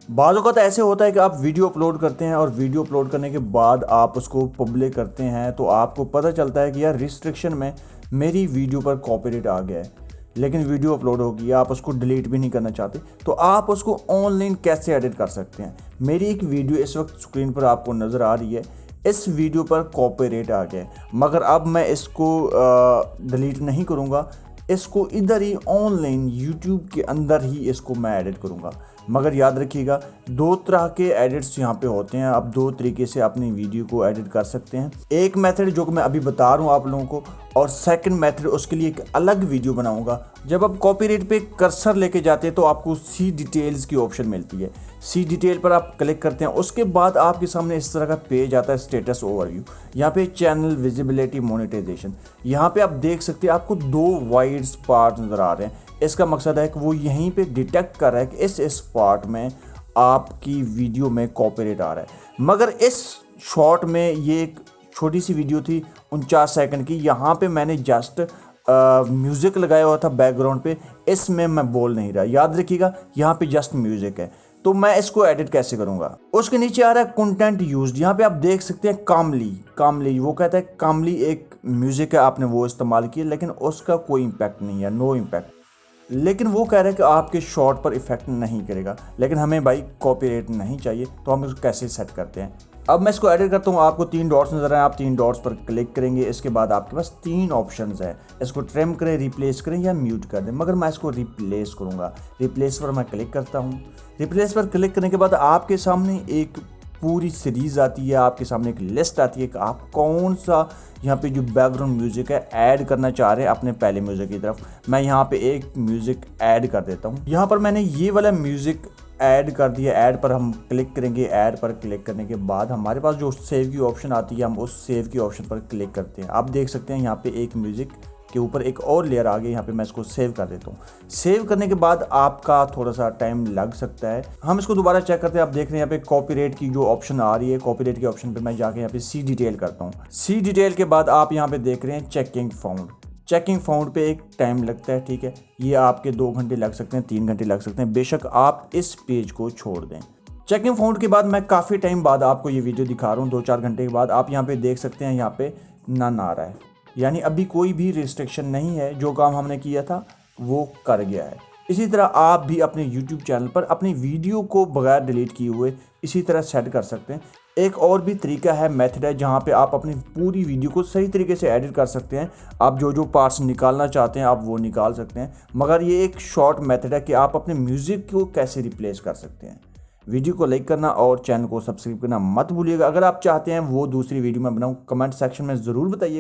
बाज़ औक़ात ऐसे होता है कि आप वीडियो अपलोड करते हैं और वीडियो अपलोड करने के बाद आप उसको पब्लिक करते हैं तो आपको पता चलता है कि यार रिस्ट्रिक्शन में मेरी वीडियो पर कॉपीराइट आ गया है, लेकिन वीडियो अपलोड हो गई, आप उसको डिलीट भी नहीं करना चाहते, तो आप उसको ऑनलाइन कैसे एडिट कर सकते हैं। मेरी एक वीडियो इस वक्त स्क्रीन पर आपको नज़र आ रही है, इस वीडियो पर कॉपीराइट आ गया है, मगर अब मैं इसको डिलीट नहीं करूँगा, इसको इधर ही ऑनलाइन यूट्यूब के अंदर ही इसको मैं एडिट करूँगा। मगर याद रखिएगा, दो तरह के एडिट्स यहाँ पे होते हैं। आप दो तरीके से अपनी वीडियो को एडिट कर सकते हैं। एक मेथड जो कि मैं अभी बता रहा हूँ आप लोगों को, और सेकंड मेथड उसके लिए एक अलग वीडियो बनाऊंगा। जब आप कॉपीराइट पे कर्सर लेके जाते हैं तो आपको सी डिटेल्स की ऑप्शन मिलती है। सी डिटेल पर आप क्लिक करते हैं, उसके बाद आपके सामने इस तरह का पेज आता है, स्टेटस ओवरव्यू। यहाँ पे चैनल विजिबिलिटी मोनेटाइजेशन, यहाँ पे आप देख सकते हैं आपको दो वाइड पार्ट नज़र आ रहे हैं। इसका मकसद है कि वो यहीं पे डिटेक्ट कर रहा है कि इस पार्ट में आपकी वीडियो में कॉपीराइट आ रहा है। मगर इस शॉर्ट में ये एक छोटी सी वीडियो थी 49 सेकंड की, यहाँ पे मैंने जस्ट म्यूज़िक लगाया हुआ था बैकग्राउंड पे, इसमें मैं बोल नहीं रहा। याद रखिएगा यहाँ पे जस्ट म्यूज़िक है। तो मैं इसको एडिट कैसे करूँगा? उसके नीचे आ रहा है कंटेंट यूज्ड, यहाँ पे आप देख सकते हैं कामली वो कहता है कामली एक म्यूज़िक है, आपने वो इस्तेमाल किया लेकिन उसका कोई इम्पैक्ट नहीं है, नो इम्पैक्ट। लेकिन वो कह रहा है कि आपके शॉर्ट पर इफेक्ट नहीं करेगा, लेकिन हमें भाई कॉपीराइट नहीं चाहिए, तो हम इसको कैसे सेट करते हैं। अब मैं इसको एडिट करता हूँ। आपको 3 डॉट्स नजर आए, आप 3 डॉट्स पर क्लिक करेंगे। इसके बाद आपके पास 3 ऑप्शंस हैं, इसको ट्रिम करें, रिप्लेस करें या म्यूट कर दें। मगर मैं इसको रिप्लेस करूँगा। रिप्लेस पर मैं क्लिक करता हूँ। रिप्लेस पर क्लिक करने के बाद आपके सामने एक पूरी सीरीज़ आती है, आपके सामने एक लिस्ट आती है कि आप कौन सा यहाँ पे जो बैकग्राउंड म्यूज़िक है ऐड करना चाह रहे हैं अपने पहले म्यूज़िक की तरफ। मैं यहाँ पे एक म्यूज़िक ऐड कर देता हूँ। यहाँ पर मैंने ये वाला म्यूज़िक ऐड कर दिया। ऐड पर हम क्लिक करेंगे। ऐड पर क्लिक करने के बाद हमारे पास जो सेव की ऑप्शन आती है, हम उस सेव की ऑप्शन पर क्लिक करते हैं। आप देख सकते हैं यहाँ पे एक म्यूज़िक के ऊपर एक और लेयर आ गई। यहाँ पे मैं इसको सेव कर देता हूँ। सेव करने के बाद आपका थोड़ा सा टाइम लग सकता है। हम इसको दोबारा चेक करते हैं। आप देख रहे हैं यहाँ पे कॉपीराइट की जो ऑप्शन आ रही है, कॉपीराइट के ऑप्शन पे मैं जाके यहाँ पे सी डिटेल करता हूँ। सी डिटेल के बाद आप यहाँ पे देख रहे हैं चेकिंग फाउंड। चेकिंग फाउंड पे एक टाइम लगता है, ठीक है। ये आपके 2 घंटे लग सकते हैं, 3 घंटे लग सकते हैं, बेशक आप इस पेज को छोड़ दें। चेकिंग फाउंड के बाद मैं काफ़ी टाइम बाद आपको ये वीडियो दिखा रहा हूँ, 2-4 घंटे के बाद आप यहाँ पे देख सकते हैं यहाँ पे नन आ रहा है, यानी अभी कोई भी रिस्ट्रिक्शन नहीं है। जो काम हमने किया था वो कर गया है। इसी तरह आप भी अपने YouTube चैनल पर अपनी वीडियो को बगैर डिलीट किए हुए इसी तरह सेट कर सकते हैं। एक और भी तरीका है, मेथड है, जहाँ पे आप अपनी पूरी वीडियो को सही तरीके से एडिट कर सकते हैं। आप जो पार्ट्स निकालना चाहते हैं आप वो निकाल सकते हैं। मगर ये एक शॉर्ट मेथड है कि आप अपने म्यूज़िक को कैसे रिप्लेस कर सकते हैं। वीडियो को लाइक करना और चैनल को सब्सक्राइब करना मत भूलिएगा। अगर आप चाहते हैं वो दूसरी वीडियो में बनाऊँ, कमेंट सेक्शन में ज़रूर बताइएगा।